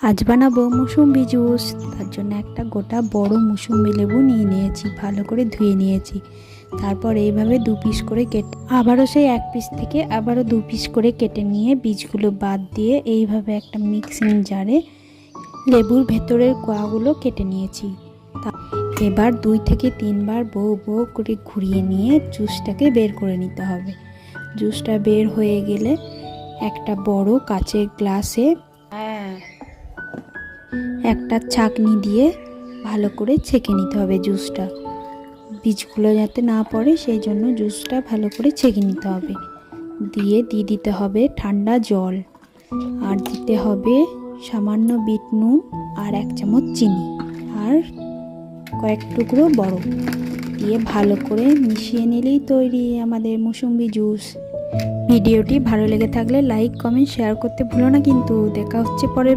আজ বানাবো মুসুম্বি জুস। তার জন্য একটা গোটা বড় মুসুম্বি লেবু নিয়ে নিয়েছি, ভালো করে ধুয়ে নিয়েছি। তারপর এইভাবে 2 পিস করে কেটে আবারও সেই 1 পিস থেকে আবারও 2 পিস করে কেটে নিয়ে বীজগুলো বাদ দিয়ে এইভাবে একটা মিক্সিং জারে লেবুর ভেতরের কোয়াগুলো কেটে নিয়েছি। এবার 2 থেকে 3 বার বউ করে ঘুরিয়ে নিয়ে জুসটাকে বের করে নিতে হবে। জুসটা বের হয়ে গেলে একটা বড় কাচের গ্লাসে একটা ছাঁকনি দিয়ে ভালো করে ছেঁকে নিতে হবে জুসটা। বীজগুলো যাতে না পড়ে সেই জন্য জুসটা ভালো করে ছেঁকে নিতে হবে। দিয়ে দিতে হবে ঠান্ডা জল, আর দিতে হবে সামান্য বিট নুন, আর 1 চামচ চিনি, আর কয়েক টুকরো বরফ দিয়ে ভালো করে মিশিয়ে নিলেই তৈরি আমাদের মুসুম্বি জুস। ভিডিওটি ভালো লেগে থাকলে লাইক, কমেন্ট, শেয়ার করতে ভুলো না কিন্তু। দেখা হচ্ছে পরের